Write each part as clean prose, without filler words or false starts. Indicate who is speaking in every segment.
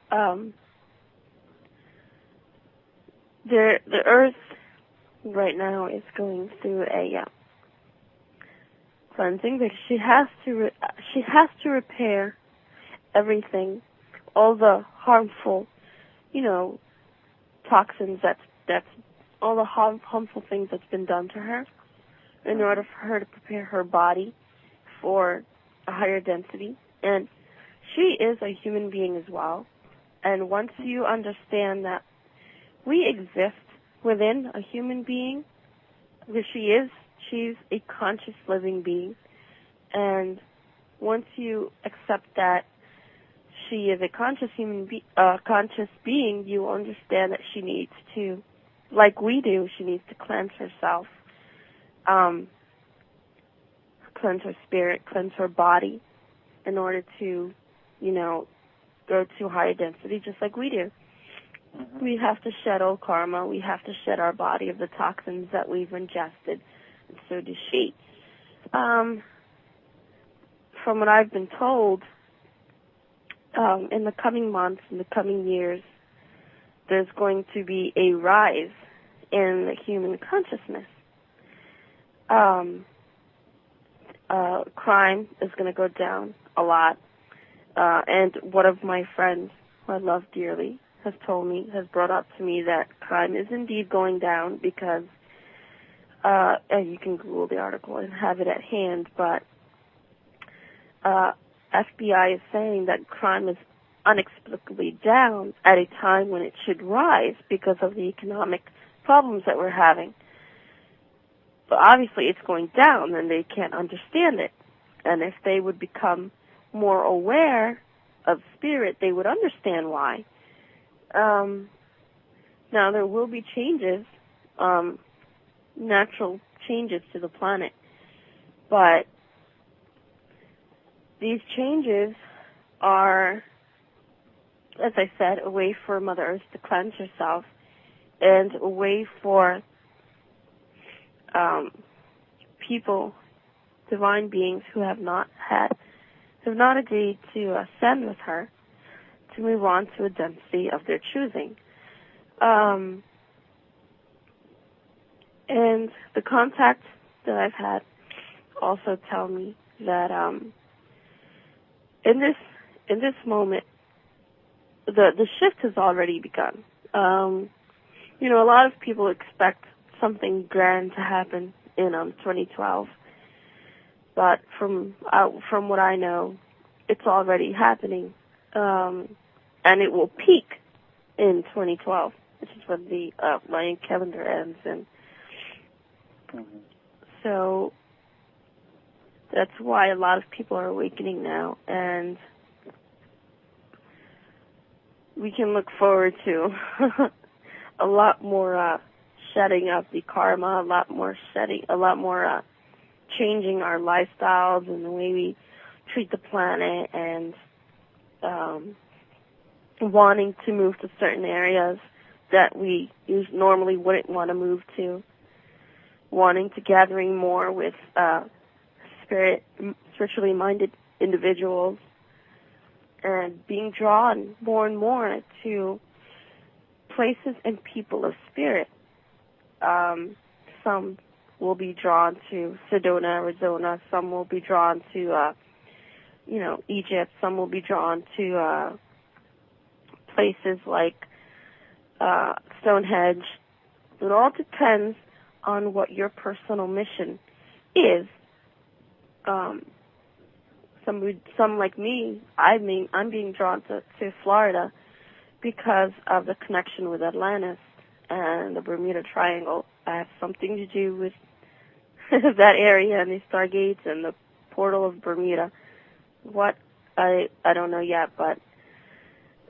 Speaker 1: the Earth right now is going through a cleansing because she has to repair everything, all the harmful, toxins that's all the harmful things that's been done to her, in order for her to prepare her body for a higher density. And she is a human being as well. And once you understand that we exist within a human being, because she's a conscious living being, and once you accept that she is a conscious conscious being, you understand that she needs to, like we do, she needs to cleanse herself, cleanse her spirit, cleanse her body, in order to, go to higher density, just like we do. Mm-hmm. We have to shed old karma. We have to shed our body of the toxins that we've ingested, and so does she. From what I've been told, in the coming months, in the coming years, there's going to be a rise in the human consciousness. Crime is going to go down a lot. And one of my friends, who I love dearly, has brought up to me that crime is indeed going down because, and you can Google the article and have it at hand, but FBI is saying that crime is inexplicably down at a time when it should rise because of the economic problems that we're having. But obviously it's going down and they can't understand it. And if they would become more aware of spirit, they would understand why. Now there will be changes, natural changes to the planet, but these changes are, as I said, a way for Mother Earth to cleanse herself, and a way for people, divine beings who have not agreed to ascend with her, to move on to a density of their choosing. And the contacts that I've had also tell me that in this moment, the shift has already begun. A lot of people expect something grand to happen in 2012, but from what I know, it's already happening, and it will peak in 2012, which is when the Mayan calendar ends, and so that's why a lot of people are awakening now, and we can look forward to a lot more shedding of the karma, a lot more changing our lifestyles and the way we treat the planet, and wanting to move to certain areas that we normally wouldn't want to move to, wanting to gathering more with spiritually minded individuals, and being drawn more and more to places and people of spirit. Some will be drawn to Sedona, Arizona. Some will be drawn to, Egypt. Some will be drawn to places like Stonehenge. It all depends on what your personal mission is. Some like me, I'm being drawn to Florida because of the connection with Atlantis and the Bermuda Triangle. I have something to do with that area and the stargates and the portal of Bermuda. What, I don't know yet, but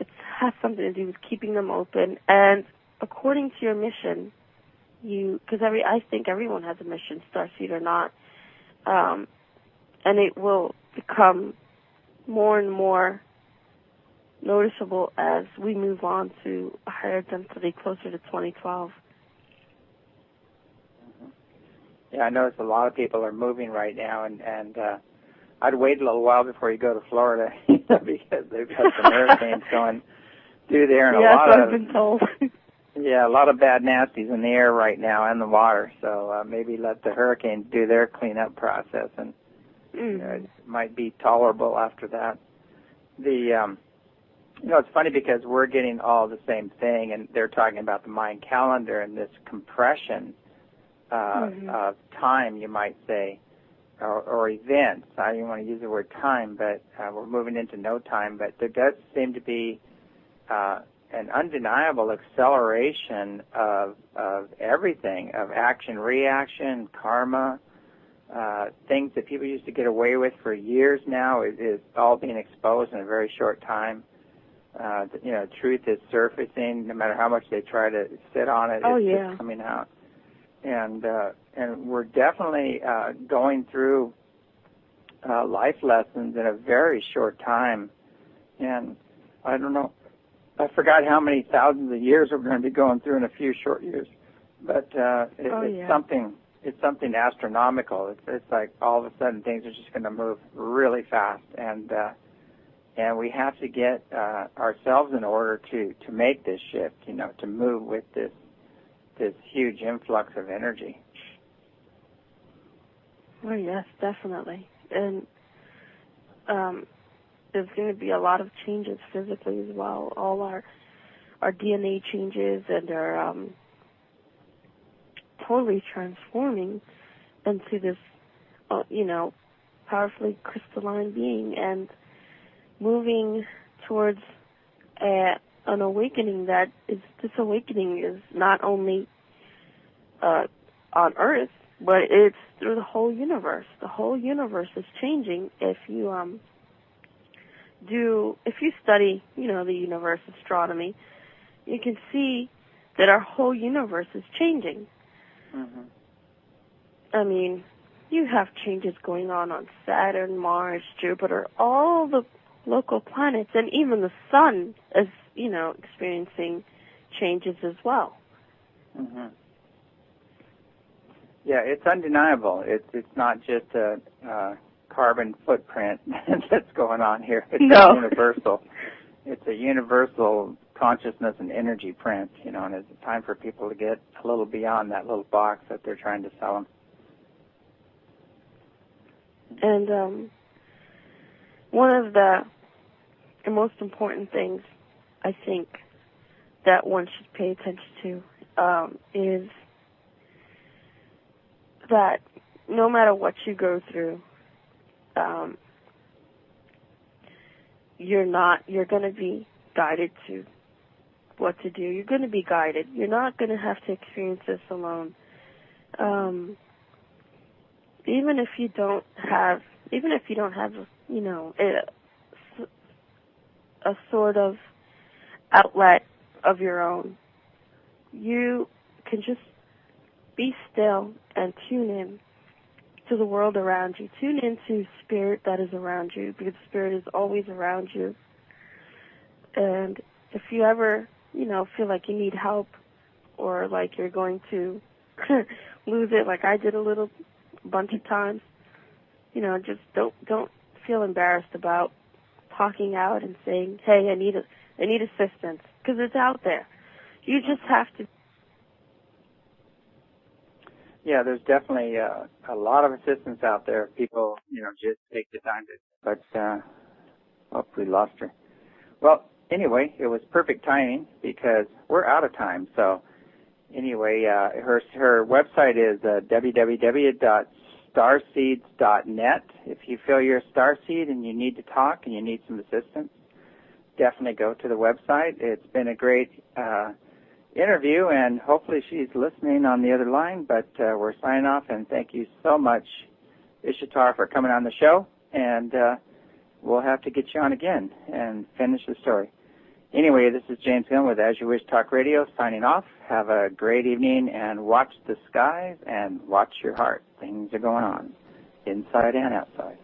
Speaker 1: it has something to do with keeping them open. And according to your mission, because I think everyone has a mission, starseed or not, and it will become more and more noticeable as we move on to a higher density closer to 2012.
Speaker 2: Yeah, I notice a lot of people are moving right now, and I'd wait a little while before you go to Florida because they've got some hurricanes going. do there, and
Speaker 1: yes, I've been told.
Speaker 2: Yeah, a lot of bad nasties in the air right now and the water. So maybe let the hurricanes do their cleanup process, and it might be tolerable after that. It's funny because we're getting all the same thing, and they're talking about the Mayan calendar and this compression of time, you might say, or events. I don't even want to use the word time, but we're moving into no time. But there does seem to be an undeniable acceleration of everything, of action, reaction, karma, things that people used to get away with for years now is all being exposed in a very short time. Truth is surfacing. No matter how much they try to sit on it, it's just coming out. And we're definitely going through life lessons in a very short time. And I don't know, I forgot how many thousands of years we're going to be going through in a few short years. But it's something astronomical. It's like all of a sudden things are just going to move really fast, and we have to get ourselves in order to make this shift. To move with this huge influx of energy.
Speaker 1: Well, yes, definitely, and there's going to be a lot of changes physically as well. All our DNA changes and are totally transforming into this, powerfully crystalline being and moving towards an awakening this awakening is not only on Earth, but it's through the whole universe. The whole universe is changing. If you study, the universe, astronomy, you can see that our whole universe is changing.
Speaker 2: Mm-hmm.
Speaker 1: I mean, you have changes going on Saturn, Mars, Jupiter, all the local planets, and even the sun is, experiencing changes as well.
Speaker 2: Mm-hmm. Yeah, it's undeniable. It's not just a carbon footprint that's going on here. It's universal. It's a universal consciousness and energy print, and it's time for people to get a little beyond that little box that they're trying to sell them.
Speaker 1: And one of the most important things I think that one should pay attention to is that no matter what you go through, you're going to be guided to what to do. You're going to be guided. You're not going to have to experience this alone. Even if you don't have, a sort of outlet of your own, you can just be still and tune in to the world around you. Tune into spirit that is around you, because spirit is always around you. And if you ever, feel like you need help, or like you're going to lose it, like I did a bunch of times, just don't feel embarrassed about talking out and saying, hey, I need assistance, because it's out there. You just have to.
Speaker 2: Yeah, there's definitely a lot of assistance out there. People, just take the time to. But we lost her. Well, anyway, it was perfect timing because we're out of time. So anyway, her website is www.starseeds.net. If you feel you're a starseed and you need to talk and you need some assistance, definitely go to the website. It's been a great interview, and hopefully she's listening on the other line, but we're signing off, and thank you so much, Yshatar, for coming on the show, and we'll have to get you on again and finish the story. Anyway, this is James Hill with As You Wish Talk Radio, signing off. Have a great evening, and watch the skies and watch your heart. Things are going on, inside and outside.